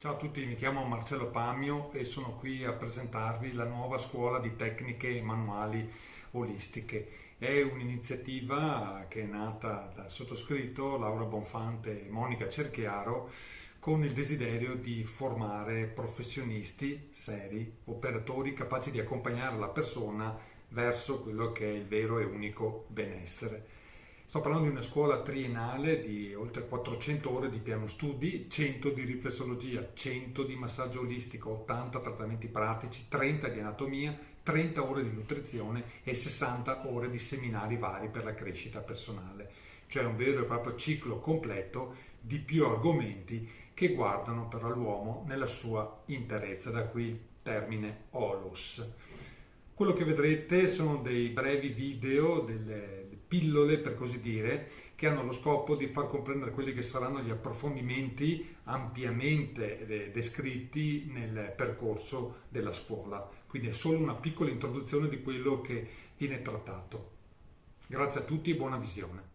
Ciao a tutti, mi chiamo Marcello Pamio e sono qui a presentarvi la nuova scuola di tecniche manuali olistiche. È un'iniziativa che è nata dal sottoscritto Laura Bonfante e Monica Cerchiaro con il desiderio di formare professionisti seri, operatori capaci di accompagnare la persona verso quello che è il vero e unico benessere. Sto parlando di una scuola triennale di oltre 400 ore di piano studi, 100 di riflessologia, 100 di massaggio olistico, 80 trattamenti pratici, 30 di anatomia, 30 ore di nutrizione e 60 ore di seminari vari per la crescita personale. Cioè un vero e proprio ciclo completo di più argomenti che guardano però l'uomo nella sua interezza, da qui il termine OLOS. Quello che vedrete sono dei brevi video, delle pillole per così dire, che hanno lo scopo di far comprendere quelli che saranno gli approfondimenti ampiamente descritti nel percorso della scuola. Quindi è solo una piccola introduzione di quello che viene trattato. Grazie a tutti e buona visione.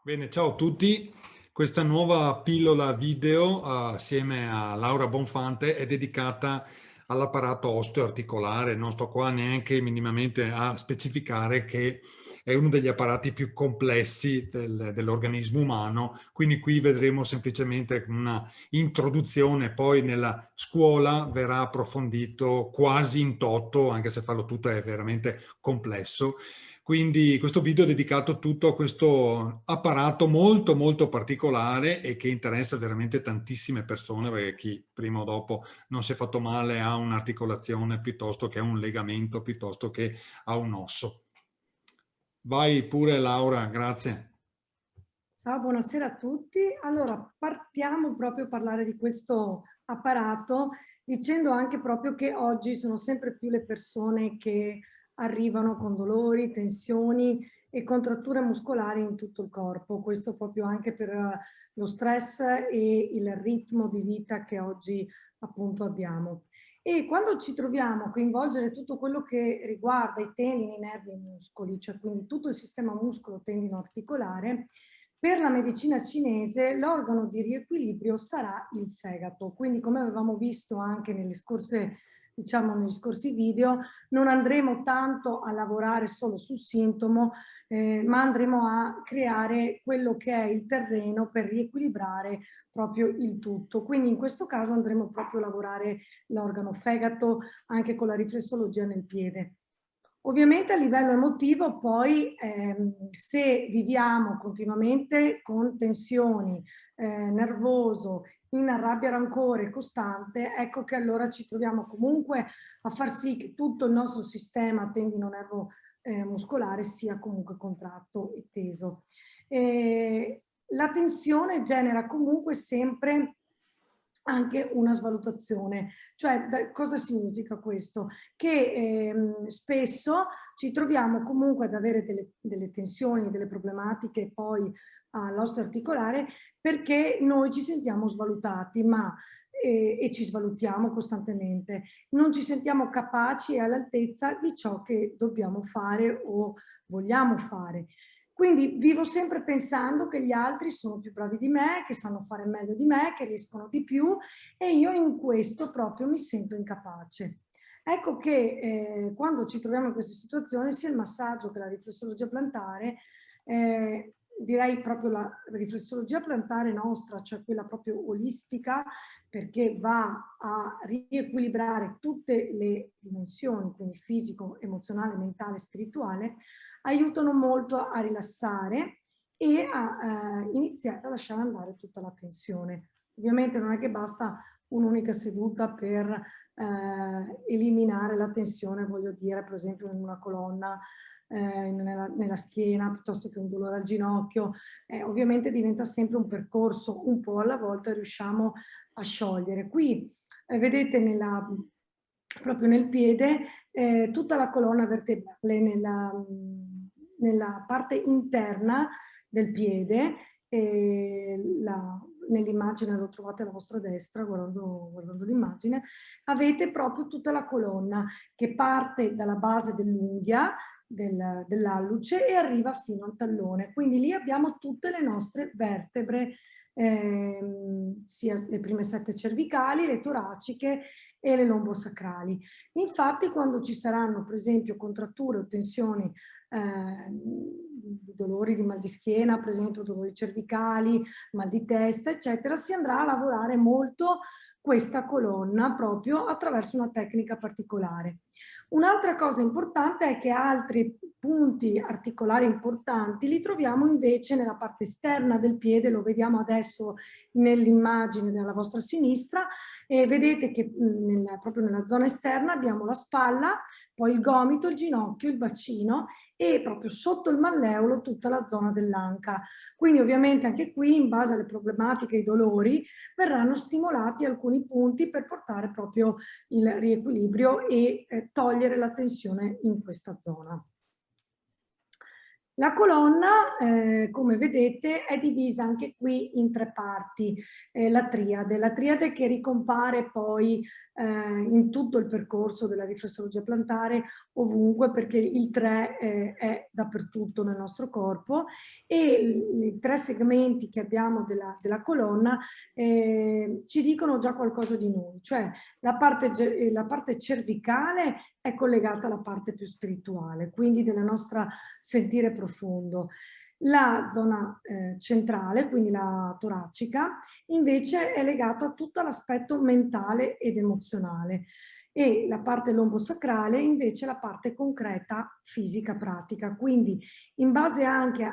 Bene, ciao a tutti. Questa nuova pillola video, assieme a Laura Bonfante, è dedicata all'apparato osteoarticolare. Non sto qua neanche minimamente a specificare che è uno degli apparati più complessi dell'organismo umano, quindi qui vedremo semplicemente una introduzione, poi nella scuola verrà approfondito quasi in toto, anche se farlo tutto è veramente complesso. Quindi questo video è dedicato tutto a questo apparato molto molto particolare e che interessa veramente tantissime persone, perché chi prima o dopo non si è fatto male a un'articolazione piuttosto che a un legamento, piuttosto che a un osso. Vai pure Laura, grazie. Ciao, buonasera a tutti. Allora, partiamo proprio a parlare di questo apparato dicendo anche proprio che oggi sono sempre più le persone che arrivano con dolori, tensioni e contratture muscolari in tutto il corpo. Questo proprio anche per lo stress e il ritmo di vita che oggi appunto abbiamo. E quando ci troviamo a coinvolgere tutto quello che riguarda i tendini, i nervi e i muscoli, cioè quindi tutto il sistema muscolo-tendino-articolare, per la medicina cinese l'organo di riequilibrio sarà il fegato, quindi come avevamo visto anche nelle scorse, diciamo, negli scorsi video, non andremo tanto a lavorare solo sul sintomo, ma andremo a creare quello che è il terreno per riequilibrare proprio il tutto. Quindi in questo caso andremo proprio a lavorare l'organo fegato anche con la riflessologia nel piede. Ovviamente a livello emotivo poi se viviamo continuamente con tensioni, nervoso, in rabbia rancore costante, ecco che allora ci troviamo comunque a far sì che tutto il nostro sistema tendino nervo muscolare sia comunque contratto e teso. La tensione genera comunque sempre anche una svalutazione. Cioè, cosa significa questo? Che spesso ci troviamo comunque ad avere delle tensioni, delle problematiche poi all'osso articolare perché noi ci sentiamo svalutati, e ci svalutiamo costantemente. Non ci sentiamo capaci e all'altezza di ciò che dobbiamo fare o vogliamo fare. Quindi vivo sempre pensando che gli altri sono più bravi di me, che sanno fare meglio di me, che riescono di più e io in questo proprio mi sento incapace. Ecco che quando ci troviamo in queste situazioni, sia il massaggio che la riflessologia plantare, direi proprio la riflessologia plantare nostra, cioè quella proprio olistica, perché va a riequilibrare tutte le dimensioni, quindi fisico, emozionale, mentale, spirituale, aiutano molto a rilassare e a iniziare a lasciare andare tutta la tensione. Ovviamente non è che basta un'unica seduta per eliminare la tensione, voglio dire, per esempio in una colonna, nella schiena, piuttosto che un dolore al ginocchio. Ovviamente diventa sempre un percorso un po' alla volta e riusciamo a sciogliere. Qui vedete proprio nel piede tutta la colonna vertebrale nella parte interna del piede. Nell'immagine lo trovate alla vostra destra guardando l'immagine, avete proprio tutta la colonna che parte dalla base dell'unghia dell'alluce e arriva fino al tallone. Quindi lì abbiamo tutte le nostre vertebre, sia le prime 7 cervicali, le toraciche e le lombosacrali. Infatti quando ci saranno per esempio contratture o tensioni, dolori di mal di schiena, per esempio dolori cervicali, mal di testa, eccetera, si andrà a lavorare molto questa colonna proprio attraverso una tecnica particolare. Un'altra cosa importante è che altri punti articolari importanti li troviamo invece nella parte esterna del piede, lo vediamo adesso nell'immagine della vostra sinistra, e vedete che proprio nella zona esterna abbiamo la spalla, poi il gomito, il ginocchio, il bacino e proprio sotto il malleolo tutta la zona dell'anca. Quindi ovviamente anche qui, in base alle problematiche e ai dolori, verranno stimolati alcuni punti per portare proprio il riequilibrio e togliere la tensione in questa zona. La colonna, come vedete, è divisa anche qui in 3 parti, la triade che ricompare poi in tutto il percorso della riflessologia plantare, ovunque, perché il 3 è dappertutto nel nostro corpo, e i 3 segmenti che abbiamo della colonna ci dicono già qualcosa di noi, cioè la parte cervicale è collegata alla parte più spirituale, quindi della nostra sentire profondo. La zona centrale, quindi la toracica, invece è legata a tutto l'aspetto mentale ed emozionale, e la parte lombosacrale invece è la parte concreta, fisica, pratica. Quindi in base anche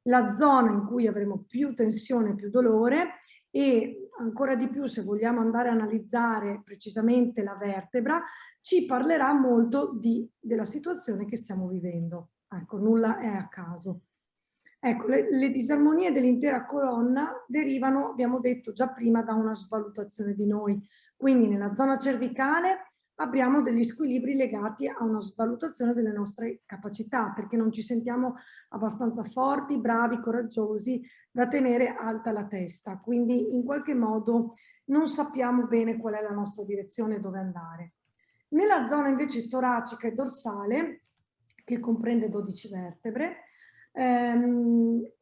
alla zona in cui avremo più tensione, più dolore, e ancora di più se vogliamo andare a analizzare precisamente la vertebra, ci parlerà molto della situazione che stiamo vivendo. Ecco, nulla è a caso. Ecco, le disarmonie dell'intera colonna derivano, abbiamo detto già prima, da una svalutazione di noi. Quindi nella zona cervicale abbiamo degli squilibri legati a una svalutazione delle nostre capacità, perché non ci sentiamo abbastanza forti, bravi, coraggiosi da tenere alta la testa. Quindi in qualche modo non sappiamo bene qual è la nostra direzione e dove andare. Nella zona invece toracica e dorsale, che comprende 12 vertebre,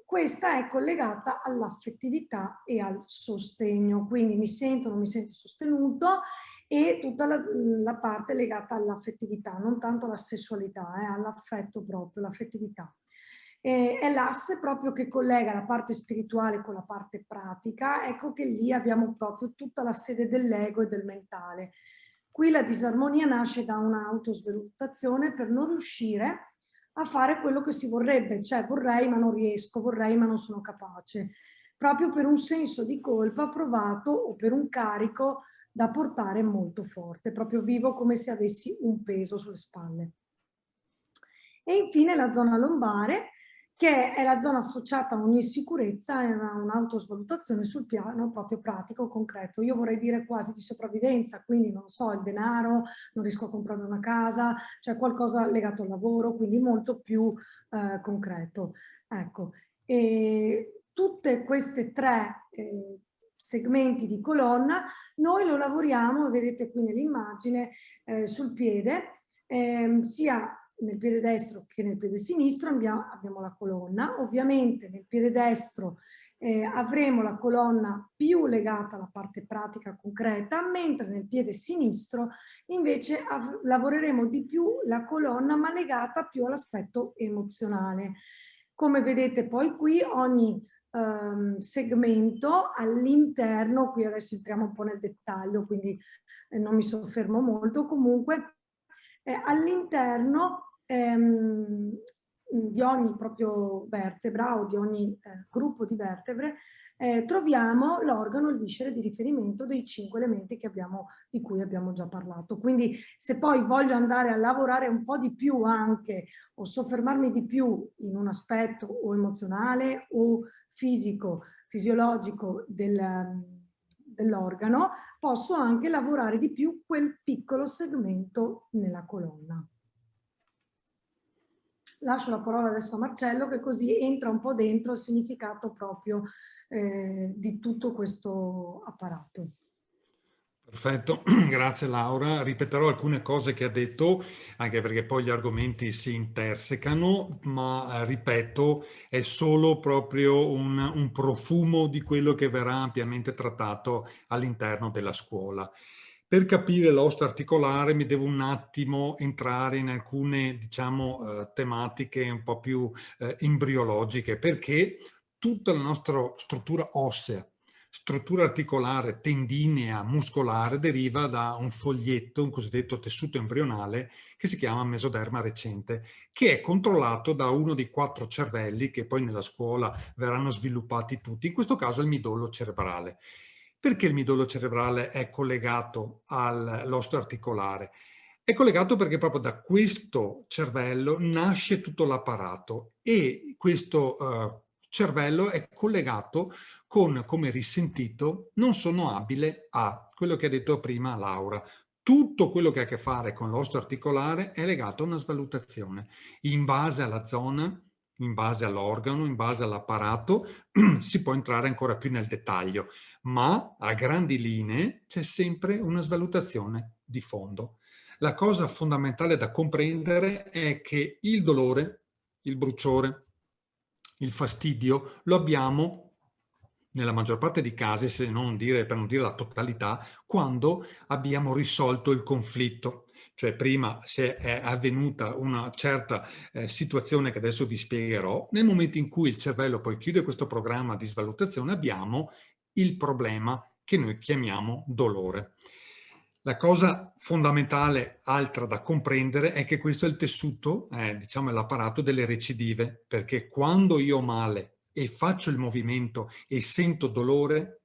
questa è collegata all'affettività e al sostegno, quindi mi sento, non mi sento sostenuto, e tutta la parte legata all'affettività, non tanto alla sessualità, all'affetto proprio, l'affettività. È l'asse proprio che collega la parte spirituale con la parte pratica. Ecco che lì abbiamo proprio tutta la sede dell'ego e del mentale. Qui la disarmonia nasce da un'autosvalutazione per non riuscire a fare quello che si vorrebbe, cioè vorrei ma non riesco, vorrei ma non sono capace, proprio per un senso di colpa provato o per un carico da portare molto forte, proprio vivo come se avessi un peso sulle spalle. E infine la zona lombare, che è la zona associata a un'insicurezza e a un'autosvalutazione sul piano proprio pratico, concreto. Io vorrei dire quasi di sopravvivenza, quindi non so, il denaro, non riesco a comprare una casa, cioè qualcosa legato al lavoro, quindi molto più concreto. Ecco, e tutte queste 3 segmenti di colonna noi lo lavoriamo, vedete qui nell'immagine, sul piede, sia nel piede destro che nel piede sinistro abbiamo la colonna. Ovviamente nel piede destro avremo la colonna più legata alla parte pratica concreta, mentre nel piede sinistro invece lavoreremo di più la colonna, ma legata più all'aspetto emozionale. Come vedete poi qui ogni segmento all'interno, qui adesso entriamo un po' nel dettaglio, quindi non mi soffermo molto, comunque all'interno di ogni proprio vertebra o di ogni gruppo di vertebre troviamo l'organo, il viscere di riferimento dei 5 elementi di cui abbiamo già parlato. Quindi se poi voglio andare a lavorare un po' di più anche o soffermarmi di più in un aspetto o emozionale o fisico, fisiologico dell'organo, posso anche lavorare di più quel piccolo segmento nella colonna. Lascio la parola adesso a Marcello, che così entra un po' dentro il significato proprio di tutto questo apparato. Perfetto, grazie Laura. Ripeterò alcune cose che ha detto, anche perché poi gli argomenti si intersecano, ma ripeto, è solo proprio un profumo di quello che verrà ampiamente trattato all'interno della scuola. Per capire l'osso articolare mi devo un attimo entrare in alcune, diciamo, tematiche un po' più embriologiche, perché tutta la nostra struttura ossea, struttura articolare, tendinea, muscolare, deriva da un foglietto, un cosiddetto tessuto embrionale, che si chiama mesoderma recente, che è controllato da uno dei 4 cervelli che poi nella scuola verranno sviluppati tutti, in questo caso il midollo cerebrale. Perché il midollo cerebrale è collegato all'osso articolare? È collegato perché proprio da questo cervello nasce tutto l'apparato e questo cervello è collegato con, come risentito, non sono abile a quello che ha detto prima Laura. Tutto quello che ha a che fare con l'osso articolare è legato a una svalutazione in base alla zona, in base all'organo, in base all'apparato, si può entrare ancora più nel dettaglio, ma a grandi linee c'è sempre una svalutazione di fondo. La cosa fondamentale da comprendere è che il dolore, il bruciore, il fastidio lo abbiamo nella maggior parte dei casi, se non dire, per non dire la totalità, quando abbiamo risolto il conflitto. Cioè prima se è avvenuta una certa situazione che adesso vi spiegherò, nel momento in cui il cervello poi chiude questo programma di svalutazione abbiamo il problema che noi chiamiamo dolore. La cosa fondamentale, altra da comprendere, è che questo è il tessuto, diciamo, è l'apparato delle recidive, perché quando io ho male e faccio il movimento e sento dolore,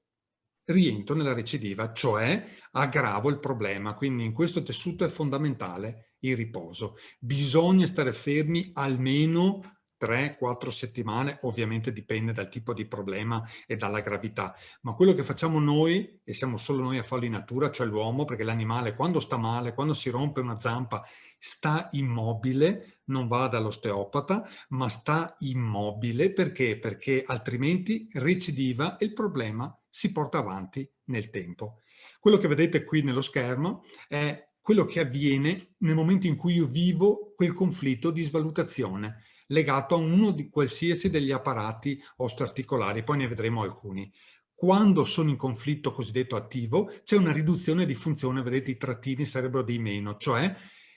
rientro nella recidiva, cioè aggravo il problema. Quindi in questo tessuto è fondamentale il riposo. Bisogna stare fermi almeno 3-4 settimane, ovviamente dipende dal tipo di problema e dalla gravità, ma quello che facciamo noi, e siamo solo noi a farlo in natura, cioè l'uomo, perché l'animale quando sta male, quando si rompe una zampa, sta immobile, non va dall'osteopata, ma sta immobile perché? Perché altrimenti recidiva e il problema si porta avanti nel tempo. Quello che vedete qui nello schermo è quello che avviene nel momento in cui io vivo quel conflitto di svalutazione legato a uno di qualsiasi degli apparati osteoarticolari, poi ne vedremo alcuni. Quando sono in conflitto cosiddetto attivo, c'è una riduzione di funzione, vedete i trattini sarebbero dei meno, cioè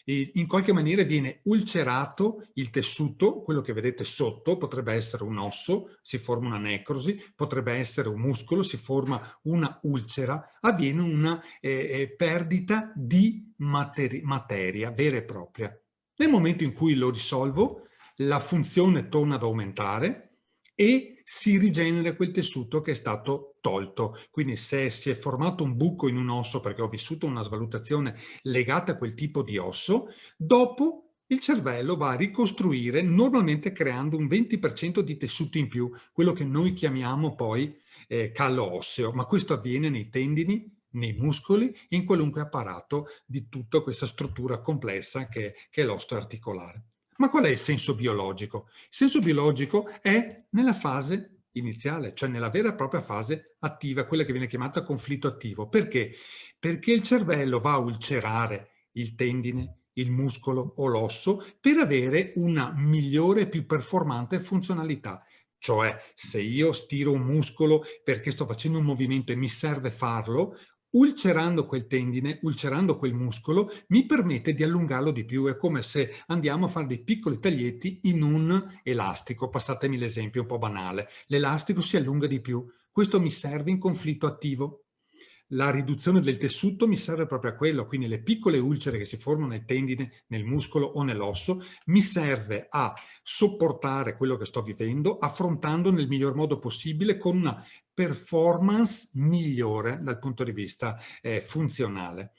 in qualche maniera viene ulcerato il tessuto, quello che vedete sotto, potrebbe essere un osso, si forma una necrosi, potrebbe essere un muscolo, si forma una ulcera, avviene una perdita di materia vera e propria. Nel momento in cui lo risolvo, la funzione torna ad aumentare e si rigenera quel tessuto che è stato tolto. Quindi se si è formato un buco in un osso perché ho vissuto una svalutazione legata a quel tipo di osso, dopo il cervello va a ricostruire normalmente creando un 20% di tessuto in più, quello che noi chiamiamo poi callo osseo, ma questo avviene nei tendini, nei muscoli, in qualunque apparato di tutta questa struttura complessa che è l'osso articolare. Ma qual è il senso biologico? Il senso biologico è nella fase iniziale, cioè nella vera e propria fase attiva, quella che viene chiamata conflitto attivo. Perché? Perché il cervello va a ulcerare il tendine, il muscolo o l'osso per avere una migliore e più performante funzionalità. Cioè, se io stiro un muscolo perché sto facendo un movimento e mi serve farlo, ulcerando quel tendine, ulcerando quel muscolo, mi permette di allungarlo di più. È come se andiamo a fare dei piccoli taglietti in un elastico. Passatemi l'esempio un po' banale. L'elastico si allunga di più. Questo mi serve in conflitto attivo. La riduzione del tessuto mi serve proprio a quello, quindi le piccole ulcere che si formano nel tendine, nel muscolo o nell'osso, mi serve a sopportare quello che sto vivendo, affrontando nel miglior modo possibile con una performance migliore dal punto di vista funzionale.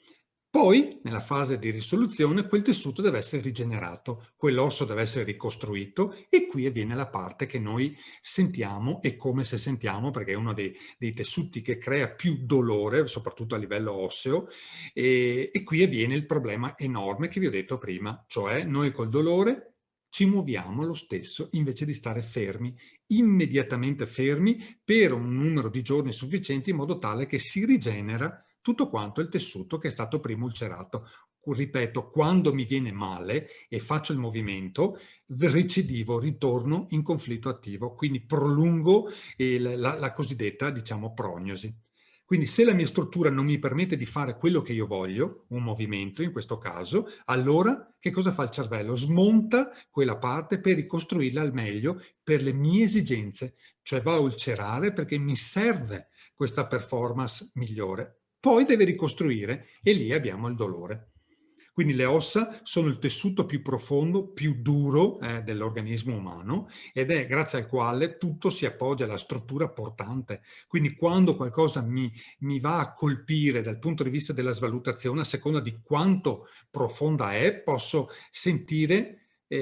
Poi, nella fase di risoluzione, quel tessuto deve essere rigenerato, quell'osso deve essere ricostruito e qui avviene la parte che noi sentiamo e come se sentiamo, perché è uno dei tessuti che crea più dolore, soprattutto a livello osseo, e qui avviene il problema enorme che vi ho detto prima, cioè noi col dolore ci muoviamo lo stesso invece di stare fermi, immediatamente fermi per un numero di giorni sufficienti in modo tale che si rigenera tutto quanto il tessuto che è stato prima ulcerato. Ripeto, quando mi viene male e faccio il movimento, recidivo, ritorno in conflitto attivo, quindi prolungo la cosiddetta, diciamo, prognosi. Quindi se la mia struttura non mi permette di fare quello che io voglio, un movimento in questo caso, allora che cosa fa il cervello? Smonta quella parte per ricostruirla al meglio per le mie esigenze, cioè va a ulcerare perché mi serve questa performance migliore. Poi deve ricostruire e lì abbiamo il dolore. Quindi le ossa sono il tessuto più profondo, più duro dell'organismo umano ed è grazie al quale tutto si appoggia alla struttura portante. Quindi quando qualcosa mi va a colpire dal punto di vista della svalutazione, a seconda di quanto profonda è, posso sentire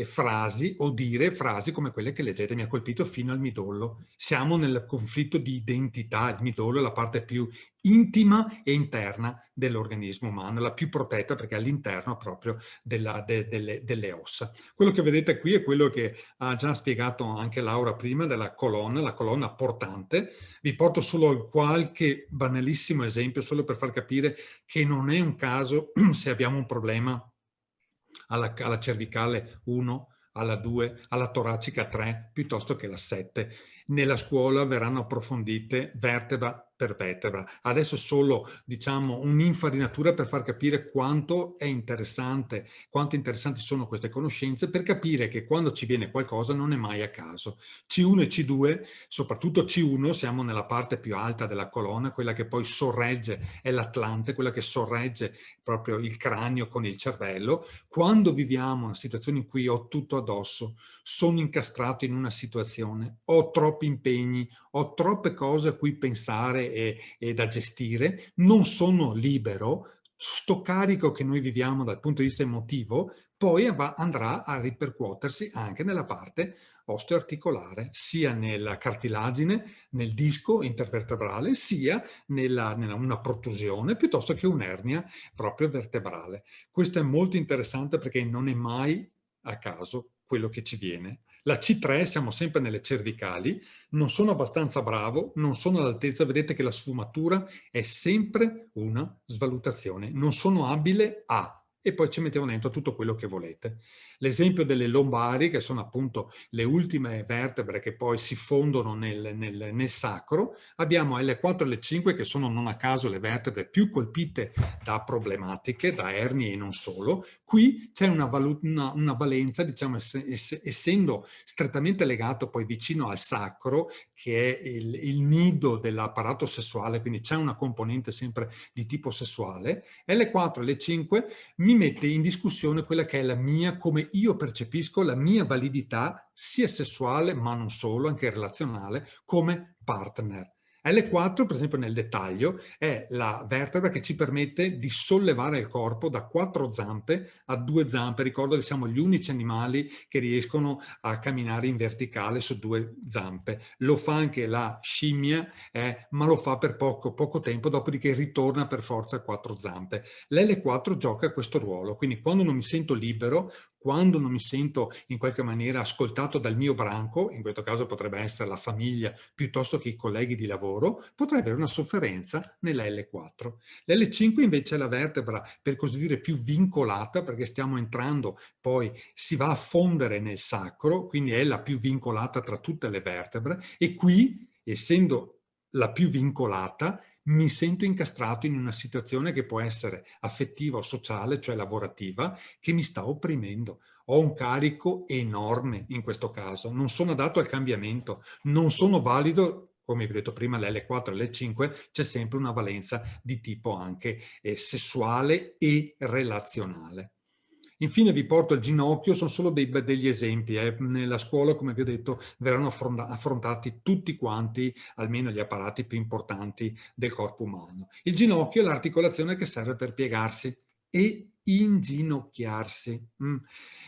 frasi o dire frasi come quelle che leggete: mi ha colpito fino al midollo. Siamo nel conflitto di identità, il midollo è la parte più intima e interna dell'organismo umano, la più protetta perché è all'interno proprio delle ossa. Quello che vedete qui è quello che ha già spiegato anche Laura prima della colonna, la colonna portante. Vi porto solo qualche banalissimo esempio, solo per far capire che non è un caso se abbiamo un problema alla cervicale 1, alla 2, alla toracica 3, piuttosto che la 7. Nella scuola verranno approfondite vertebra per vertebra. Adesso solo, diciamo, un'infarinatura per far capire quanto è interessante, quanto interessanti sono queste conoscenze, per capire che quando ci viene qualcosa non è mai a caso. C1 e C2, soprattutto C1, siamo nella parte più alta della colonna, quella che poi sorregge, è l'atlante, quella che sorregge proprio il cranio con il cervello. Quando viviamo una situazione in cui ho tutto addosso, sono incastrato in una situazione, ho troppi impegni, ho troppe cose a cui pensare e da gestire, non sono libero, sto carico che noi viviamo dal punto di vista emotivo poi andrà a ripercuotersi anche nella parte osteoarticolare, sia nella cartilagine, nel disco intervertebrale, sia nella una protrusione piuttosto che un'ernia proprio vertebrale. Questo è molto interessante perché non è mai a caso quello che ci viene. La C3, siamo sempre nelle cervicali, non sono abbastanza bravo, non sono all'altezza, vedete che la sfumatura è sempre una svalutazione, non sono abile a, e poi ci mettiamo dentro tutto quello che volete. L'esempio delle lombari, che sono appunto le ultime vertebre che poi si fondono nel sacro, abbiamo L4 e L5 che sono non a caso le vertebre più colpite da problematiche, da ernie e non solo. Qui c'è una valenza, diciamo, essendo strettamente legato poi vicino al sacro, che è il nido dell'apparato sessuale, quindi c'è una componente sempre di tipo sessuale, L4 e L5 mi mette in discussione quella che è la mia, come io percepisco la mia validità sia sessuale, ma non solo, anche relazionale, come partner. L4, per esempio nel dettaglio, è la vertebra che ci permette di sollevare il corpo da 4 zampe a 2 zampe. Ricordo che siamo gli unici animali che riescono a camminare in verticale su 2 zampe. Lo fa anche la scimmia, ma lo fa per poco tempo, dopodiché ritorna per forza a 4 zampe. L'L4 gioca questo ruolo, quindi quando non mi sento libero, quando non mi sento in qualche maniera ascoltato dal mio branco, in questo caso potrebbe essere la famiglia piuttosto che i colleghi di lavoro, potrei avere una sofferenza nella L4. L'L5 invece è la vertebra, per così dire, più vincolata, perché stiamo entrando, poi si va a fondere nel sacro, quindi è la più vincolata tra tutte le vertebre, e qui, essendo la più vincolata, mi sento incastrato in una situazione che può essere affettiva o sociale, cioè lavorativa, che mi sta opprimendo. Ho un carico enorme in questo caso, non sono adatto al cambiamento, non sono valido, come vi ho detto prima, l'L4 e l'L5, c'è sempre una valenza di tipo anche sessuale e relazionale. Infine vi porto il ginocchio, sono solo degli esempi. Nella scuola, come vi ho detto, verranno affrontati tutti quanti, almeno gli apparati più importanti del corpo umano. Il ginocchio è l'articolazione che serve per piegarsi e inginocchiarsi.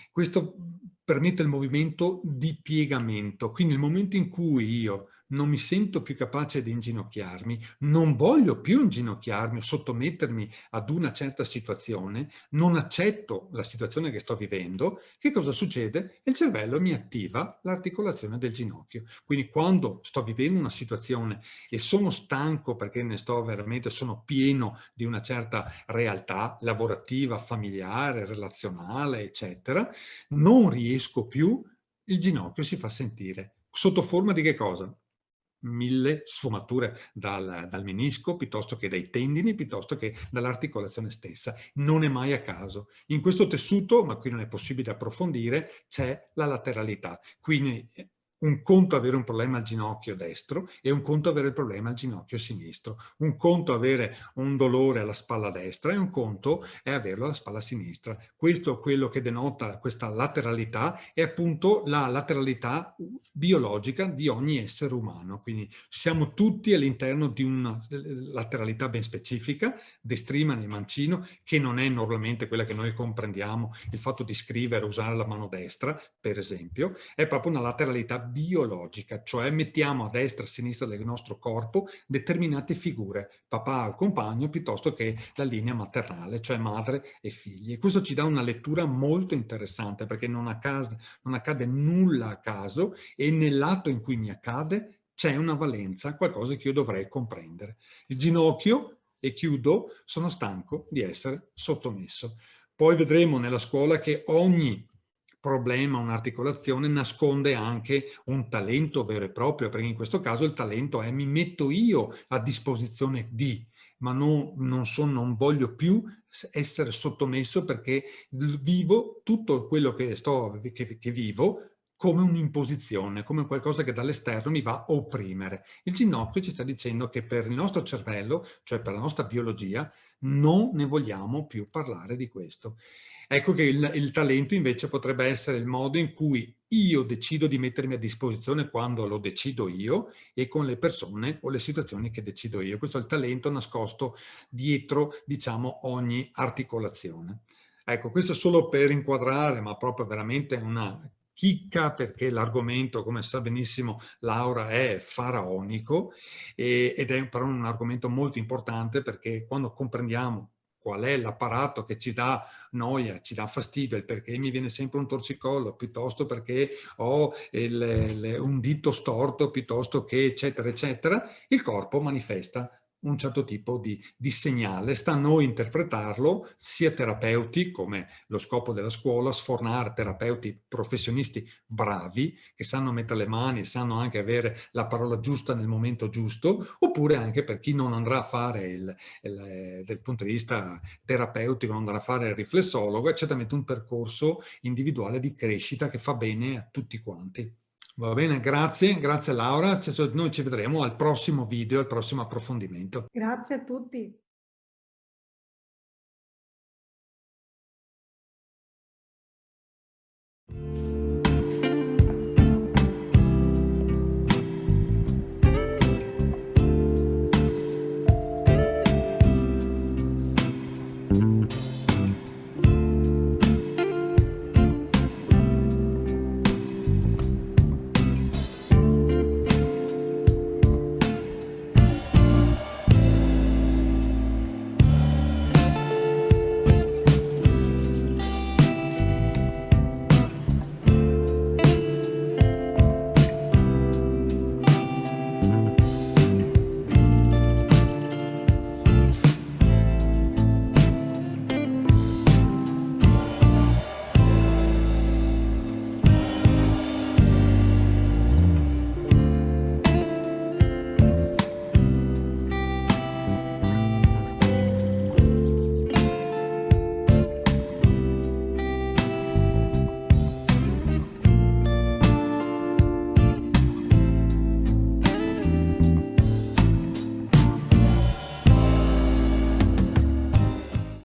Questo permette il movimento di piegamento, quindi il momento in cui io non mi sento più capace di inginocchiarmi, non voglio più inginocchiarmi o sottomettermi ad una certa situazione, non accetto la situazione che sto vivendo, che cosa succede? Il cervello mi attiva l'articolazione del ginocchio. Quindi quando sto vivendo una situazione e sono stanco perché ne sto veramente, sono pieno di una certa realtà lavorativa, familiare, relazionale, eccetera, non riesco più, il ginocchio si fa sentire. Sotto forma di che cosa? 1000 sfumature dal menisco, piuttosto che dai tendini, piuttosto che dall'articolazione stessa. Non è mai a caso. In questo tessuto, ma qui non è possibile approfondire, c'è la lateralità. Quindi un conto avere un problema al ginocchio destro e un conto avere il problema al ginocchio sinistro. Un conto avere un dolore alla spalla destra e un conto è averlo alla spalla sinistra. Questo è quello che denota questa lateralità, è appunto la lateralità biologica di ogni essere umano. Quindi siamo tutti all'interno di una lateralità ben specifica, destrima nel mancino, che non è normalmente quella che noi comprendiamo, il fatto di scrivere, usare la mano destra, per esempio, è proprio una lateralità biologica, cioè mettiamo a destra e a sinistra del nostro corpo determinate figure, papà al compagno, piuttosto che la linea maternale, cioè madre e figli. E questo ci dà una lettura molto interessante, perché non accade nulla a caso, e nell'atto in cui mi accade c'è una valenza, qualcosa che io dovrei comprendere. Il ginocchio, e chiudo, sono stanco di essere sottomesso. Poi vedremo nella scuola che ogni problema, un'articolazione, nasconde anche un talento vero e proprio, perché in questo caso il talento è mi metto io a disposizione di, ma non voglio più essere sottomesso, perché vivo tutto quello che vivo come un'imposizione, come qualcosa che dall'esterno mi va a opprimere. Il ginocchio ci sta dicendo che per il nostro cervello, cioè per la nostra biologia, non ne vogliamo più parlare di questo. Ecco che il talento invece potrebbe essere il modo in cui io decido di mettermi a disposizione quando lo decido io e con le persone o le situazioni che decido io. Questo è il talento nascosto dietro, diciamo, ogni articolazione. Ecco, questo solo per inquadrare, ma proprio veramente una chicca, perché l'argomento, come sa benissimo Laura, è faraonico, ed è però un argomento molto importante, perché quando comprendiamo qual è l'apparato che ci dà noia, ci dà fastidio, il perché mi viene sempre un torcicollo, piuttosto perché ho un dito storto, piuttosto che eccetera eccetera, il corpo manifesta un certo tipo di segnale. Sta a noi interpretarlo, sia terapeuti, come lo scopo della scuola, sfornare terapeuti professionisti bravi, che sanno mettere le mani e sanno anche avere la parola giusta nel momento giusto, oppure anche per chi non andrà a fare dal punto di vista terapeutico, non andrà a fare il riflessologo, è certamente un percorso individuale di crescita che fa bene a tutti quanti. Va bene, grazie Laura, noi ci vedremo al prossimo video, al prossimo approfondimento. Grazie a tutti.